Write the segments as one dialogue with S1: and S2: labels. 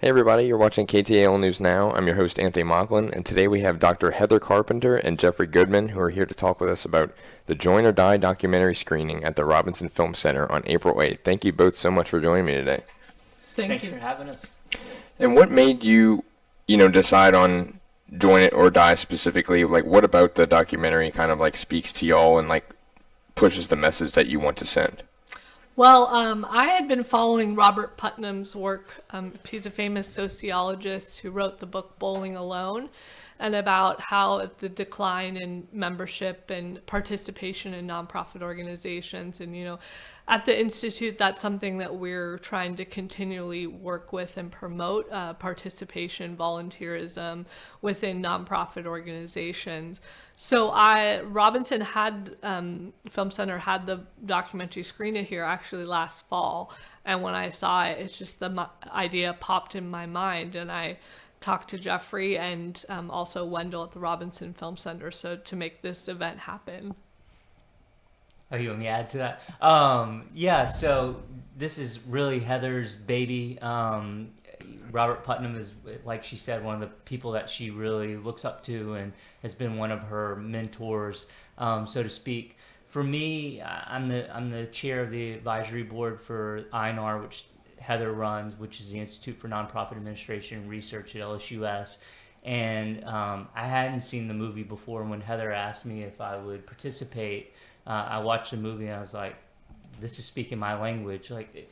S1: Hey everybody, you're watching KTAL News Now. I'm your host Anthony Mocklin, and today we have Dr. Heather Carpenter and Jeffrey Goodman who are here to talk with us about the Join or Die documentary screening at the Robinson Film Center on April 8th. Thank you both so much for joining me today.
S2: Thanks for having us.
S1: And what made you, decide on Join It or Die specifically? Like, what about the documentary kind of like speaks to y'all and like pushes the message that you want to send?
S3: Well, I had been following Robert Putnam's work. He's a famous sociologist who wrote the book Bowling Alone, and about how the decline in membership and participation in nonprofit organizations. And, at the Institute, that's something that we're trying to continually work with and promote, participation, volunteerism within nonprofit organizations. So Robinson had, Film Center had the documentary screening here actually last fall. And when I saw it, it's just the idea popped in my mind, and I talked to Jeffrey and also Wendell at the Robinson Film Center to make this event happen.
S2: Oh, you want me to add to that? Yeah, so this is really Heather's baby. Robert Putnam is, like she said, one of the people that she really looks up to and has been one of her mentors, so to speak. For me, I'm the chair of the advisory board for INR, which Heather runs, which is the Institute for Nonprofit Administration and Research at LSUS. And I hadn't seen the movie before. And when Heather asked me if I would participate, I watched the movie and I was like, this is speaking my language. Like,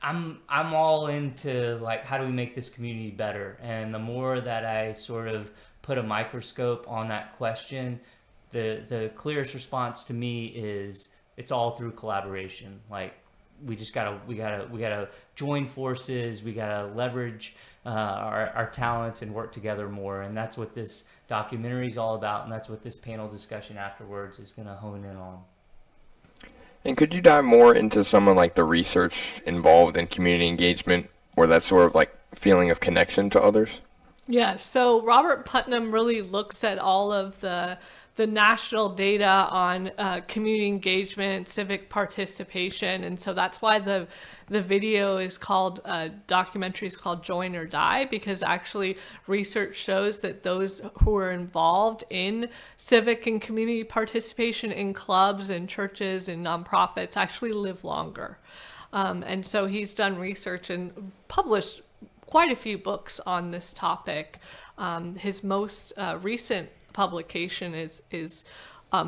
S2: I'm all into like, how do we make this community better? And the more that I sort of put a microscope on that question, the clearest response to me is it's all through collaboration. Like, we gotta join forces. We gotta leverage our talents and work together more. And that's what this documentary is all about. And that's what this panel discussion afterwards is gonna hone in on.
S1: And could you dive more into some of like the research involved in community engagement or that sort of like feeling of connection to others?
S3: Yeah, so Robert Putnam really looks at all of the national data on community engagement, civic participation, and so that's why the video is called, documentary is called Join or Die, because actually research shows that those who are involved in civic and community participation in clubs and churches and nonprofits actually live longer. And so he's done research and published quite a few books on this topic. His most recent publication is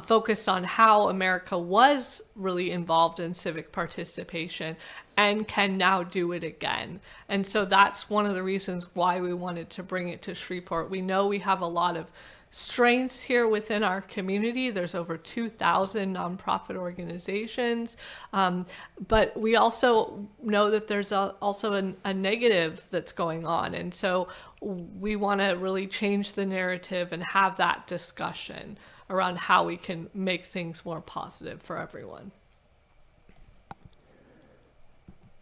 S3: focused on how America was really involved in civic participation and can now do it again. And so that's one of the reasons why we wanted to bring it to Shreveport. We know we have a lot of strengths here within our community. There's over 2,000 nonprofit organizations, but we also know that there's also a negative that's going on. And so we want to really change the narrative and have that discussion around how we can make things more positive for everyone.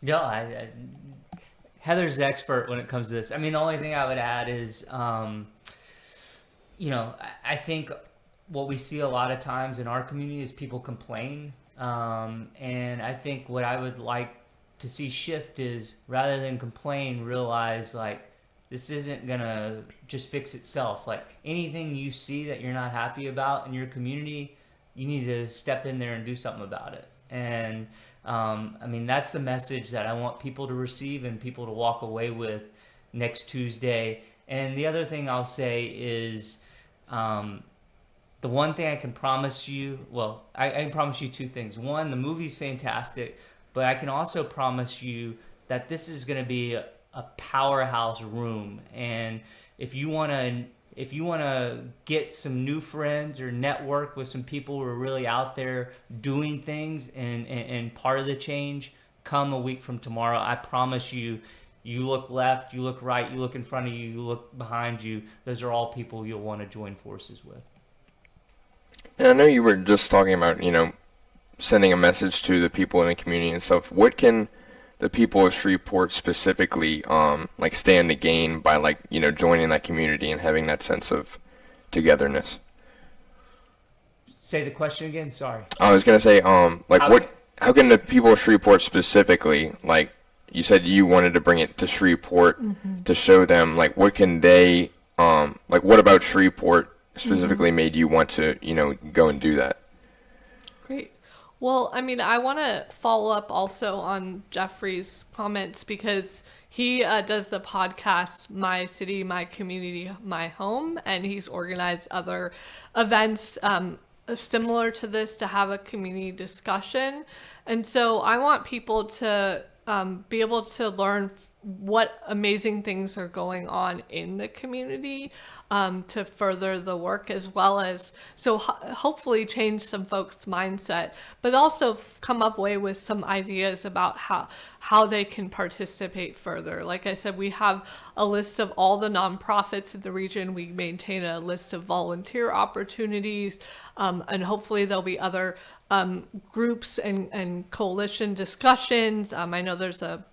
S2: No, Heather's the expert when it comes to this. I mean, the only thing I would add is, I think what we see a lot of times in our community is people complain. And I think what I would like to see shift is, rather than complain, realize like this isn't going to just fix itself. Like, anything you see that you're not happy about in your community, you need to step in there and do something about it. And that's the message that I want people to receive and people to walk away with next Tuesday. And the other thing I'll say is, the one thing I can promise you, I can promise you two things. One, the movie's fantastic, but I can also promise you that this is going to be a powerhouse room. And if you want to get some new friends or network with some people who are really out there doing things and part of the change, come a week from tomorrow. I promise you. You look left, you look right, you look in front of you, you look behind you. Those are all people you'll want to join forces with.
S1: And I know you were just talking about, sending a message to the people in the community and stuff. What can the people of Shreveport specifically, stand to gain by, joining that community and having that sense of togetherness?
S2: Say the question again, sorry.
S1: I was going to say, how can the people of Shreveport specifically, you said you wanted to bring it to Shreveport to show them, like, what can they, like, what about Shreveport specifically made you want to, go and do that?
S3: Great. Well, I mean, I want to follow up also on Jeffrey's comments because he does the podcast My City, My Community, My Home, and he's organized other events similar to this to have a community discussion. And so I want people to be able to learn what amazing things are going on in the community to further the work, as well as hopefully change some folks' mindset, but also come up with some ideas about how they can participate further. Like I said, we have a list of all the nonprofits in the region. We maintain a list of volunteer opportunities, and hopefully there'll be other groups and coalition discussions. I know there's a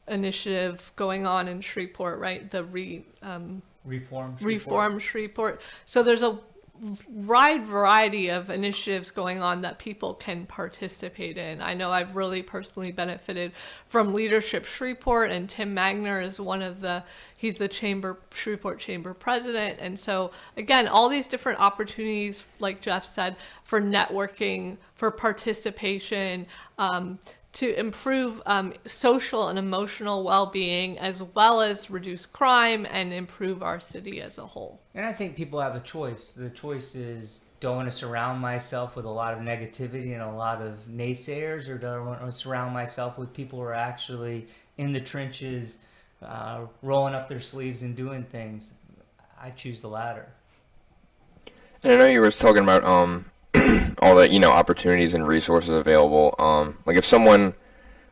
S3: initiative going on in Shreveport, right? The Reform Shreveport. So there's a wide variety of initiatives going on that people can participate in. I know I've really personally benefited from Leadership Shreveport, and Tim Magner is he's the Shreveport Chamber president. And so again, all these different opportunities, like Jeff said, for networking, for participation, to improve social and emotional well-being, as well as reduce crime and improve our city as a whole.
S2: And I think people have a choice. The choice is, do I want to surround myself with a lot of negativity and a lot of naysayers, or do I want to surround myself with people who are actually in the trenches, rolling up their sleeves and doing things? I choose the latter.
S1: And I know you were talking about all the opportunities and resources available. Like if someone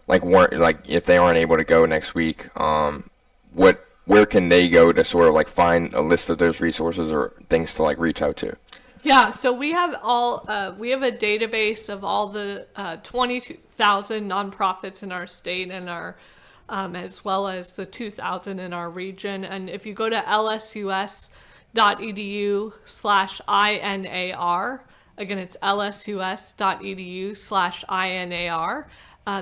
S1: if they aren't able to go next week, where can they go to sort of like find a list of those resources or things to like reach out to?
S3: Yeah, so we have we have a database of all the 22,000 nonprofits in our state and our as well as the 2,000 in our region. And if you go to lsus.edu/INAR, again, it's lsus.edu/INAR.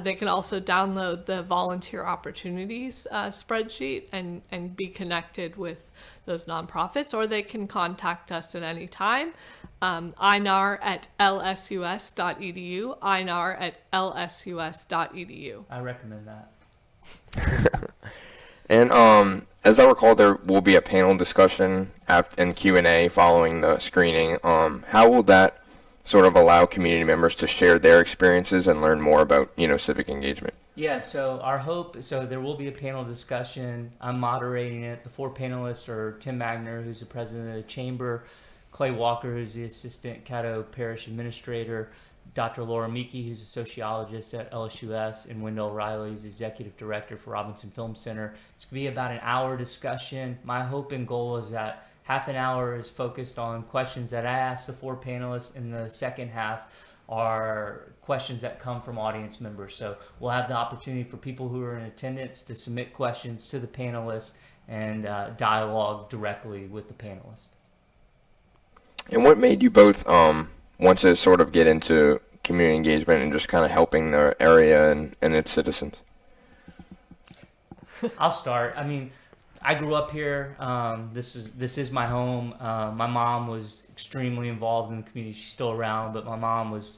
S3: They can also download the volunteer opportunities spreadsheet and be connected with those nonprofits, or they can contact us at any time. INAR@lsus.edu, INAR@lsus.edu.
S2: I recommend that.
S1: And as I recall, there will be a panel discussion and Q&A following the screening. How will that sort of allow community members to share their experiences and learn more about, civic engagement?
S2: Yeah, so our hope, there will be a panel discussion. I'm moderating it. The four panelists are Tim Magner, who's the president of the chamber, Clay Walker, who's the assistant Caddo Parish administrator, Dr. Laura Meeke, who's a sociologist at LSUS, and Wendell Riley, who's executive director for Robinson Film Center. It's going to be about an hour discussion. My hope and goal is that half an hour is focused on questions that I ask the four panelists, and the second half are questions that come from audience members. So we'll have the opportunity for people who are in attendance to submit questions to the panelists and dialogue directly with the panelists.
S1: And what made you both want to sort of get into community engagement and just kind of helping the area and its citizens?
S2: I'll start. I mean, I grew up here. This is my home. My mom was extremely involved in the community. She's still around, but my mom was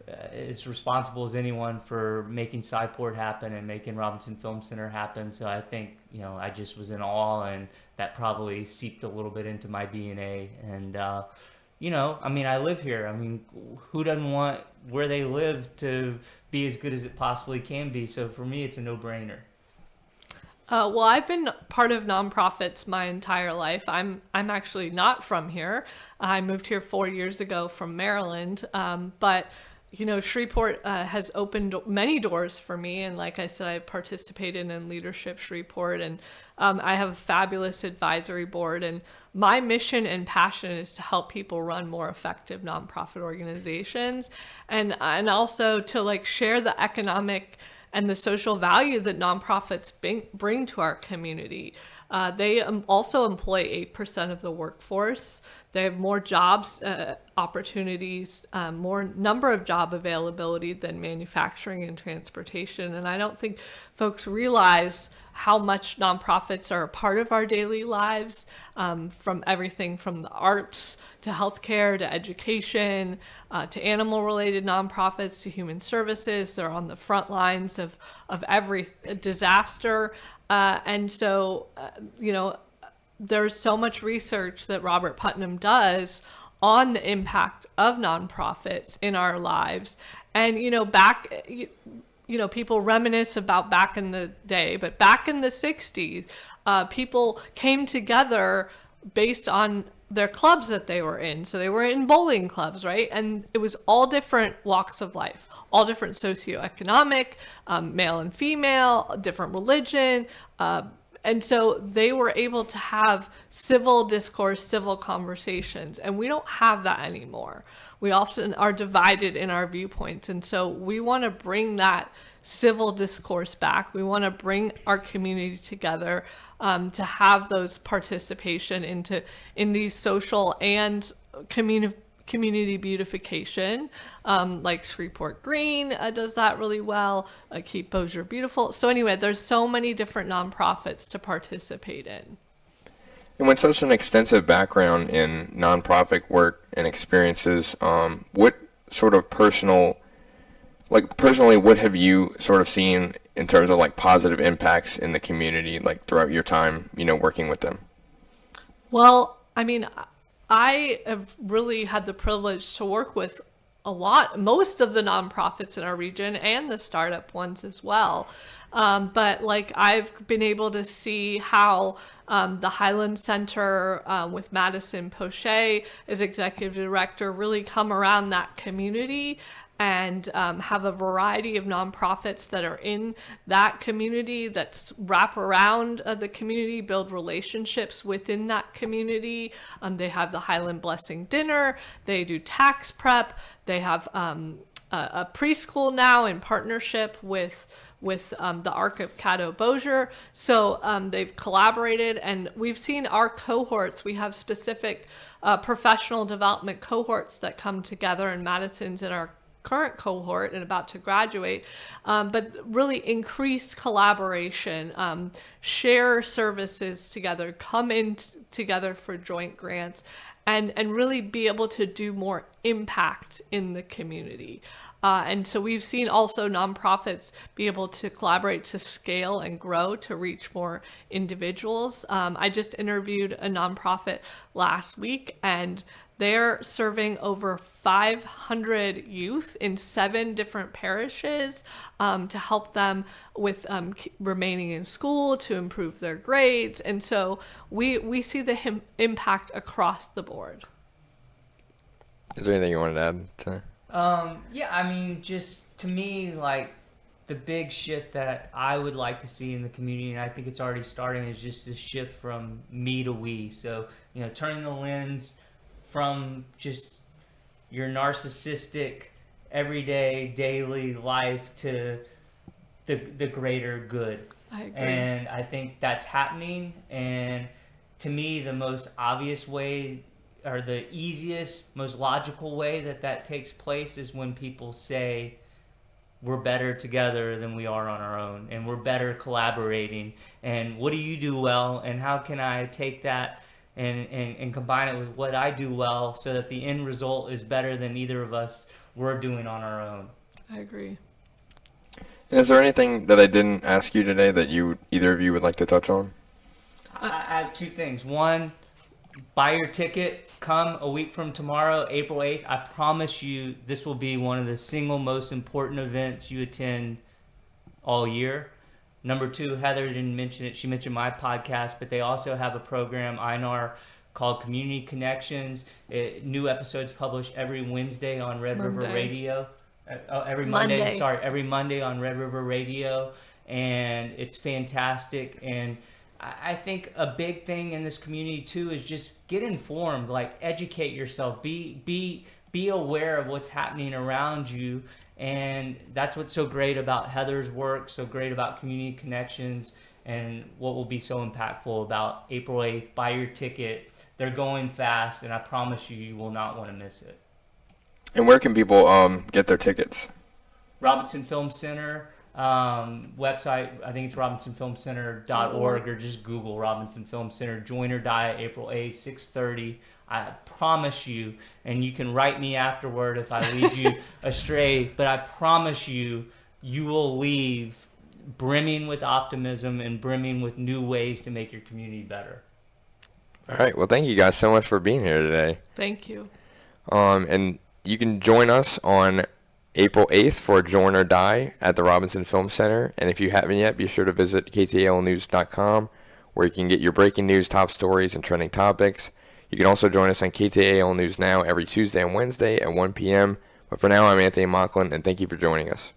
S2: as responsible as anyone for making Cyport happen and making Robinson Film Center happen. So I think, I just was in awe, and that probably seeped a little bit into my DNA. And, I live here. I mean, who doesn't want where they live to be as good as it possibly can be? So for me, it's a no-brainer.
S3: Well, I've been part of nonprofits my entire life. I'm actually not from here. I moved here 4 years ago from Maryland. But Shreveport has opened many doors for me. And like I said, I participated in Leadership Shreveport, and I have a fabulous advisory board. And my mission and passion is to help people run more effective nonprofit organizations, and also to share the economic and the social value that nonprofits bring to our community. They also employ 8% of the workforce. They have more jobs opportunities, more number of job availability than manufacturing and transportation. And I don't think folks realize how much nonprofits are a part of our daily lives, from everything from the arts to healthcare to education to animal-related nonprofits to human services. They're on the front lines of every disaster. And so, there's so much research that Robert Putnam does on the impact of nonprofits in our lives. And, people reminisce about back in the day, but back in the 60s, people came together based on their clubs that they were in. So they were in bowling clubs, right? And it was all different walks of life, all different socioeconomic, male and female, different religion, and so they were able to have civil discourse, civil conversations, and we don't have that anymore. We often are divided in our viewpoints, and so we want to bring that civil discourse back. We want to bring our community together to have those participation in these social and community beautification, like Shreveport Green does that really well, Keep Bossier Beautiful. So anyway, there's so many different nonprofits to participate in.
S1: And with such an extensive background in nonprofit work and experiences, what sort of personally, what have you sort of seen in terms of like positive impacts in the community, like throughout your time, working with them?
S3: Well, I mean, I have really had the privilege to work with most of the nonprofits in our region and the startup ones as well. But I've been able to see how the Highland Center with Madison Poche as executive director really come around that community and have a variety of nonprofits that are in that community that wrap around the community, build relationships within that community. They have the Highland Blessing Dinner. They do tax prep. They have a preschool now in partnership with the Arc of Caddo Bossier. So they've collaborated, and we've seen our cohorts. We have specific professional development cohorts that come together, and Madison's in our current cohort and about to graduate, but really increase collaboration, share services together, come in together for joint grants, and really be able to do more impact in the community. And so we've seen also nonprofits be able to collaborate to scale and grow to reach more individuals. I just interviewed a nonprofit last week, and they're serving over 500 youth in 7 different parishes to help them with remaining in school, to improve their grades. And so we see the impact across the board.
S1: Is there anything you wanted to add to?
S2: Yeah, I mean, just to me, the big shift that I would like to see in the community, and I think it's already starting, is just this shift from me to we. So, turning the lens from just your narcissistic, everyday, daily life to the greater good.
S3: I agree.
S2: And I think that's happening. And to me, the most obvious way, or the easiest, most logical way that takes place is when people say, we're better together than we are on our own, and we're better collaborating, and what do you do well, and how can I take that and combine it with what I do well so that the end result is better than either of us were doing on our own.
S3: I agree.
S1: And is there anything that I didn't ask you today that either of you would like to touch on?
S2: I have 2 things. One, buy your ticket. Come a week from tomorrow, April 8th. I promise you this will be one of the single most important events you attend all year. Number 2, Heather didn't mention it. She mentioned my podcast, but they also have a program, INAR, called Community Connections. New episodes published every Wednesday on Red River Radio. Every Monday on Red River Radio. And it's fantastic. And I think a big thing in this community too is just get informed, educate yourself, be aware of what's happening around you. And that's what's so great about Heather's work, so great about Community Connections, And what will be so impactful about April 8th, buy your ticket. They're going fast, and I promise you, you will not want to miss it.
S1: And where can people get their tickets?
S2: Robinson Film Center website, I think it's robinsonfilmcenter.org, or just Google Robinson Film Center. Join or Die, April 8th, 6:30. I promise you, and you can write me afterward if I lead you astray, but I promise you, you will leave brimming with optimism and brimming with new ways to make your community better.
S1: All right. Well, thank you guys so much for being here today.
S3: Thank you.
S1: And you can join us on April 8th for Join or Die at the Robinson Film Center. And if you haven't yet, be sure to visit ktalnews.com, where you can get your breaking news, top stories, and trending topics. You can also join us on KTAL News Now every Tuesday and Wednesday at 1 p.m. But for now, I'm Anthony Mocklin, and thank you for joining us.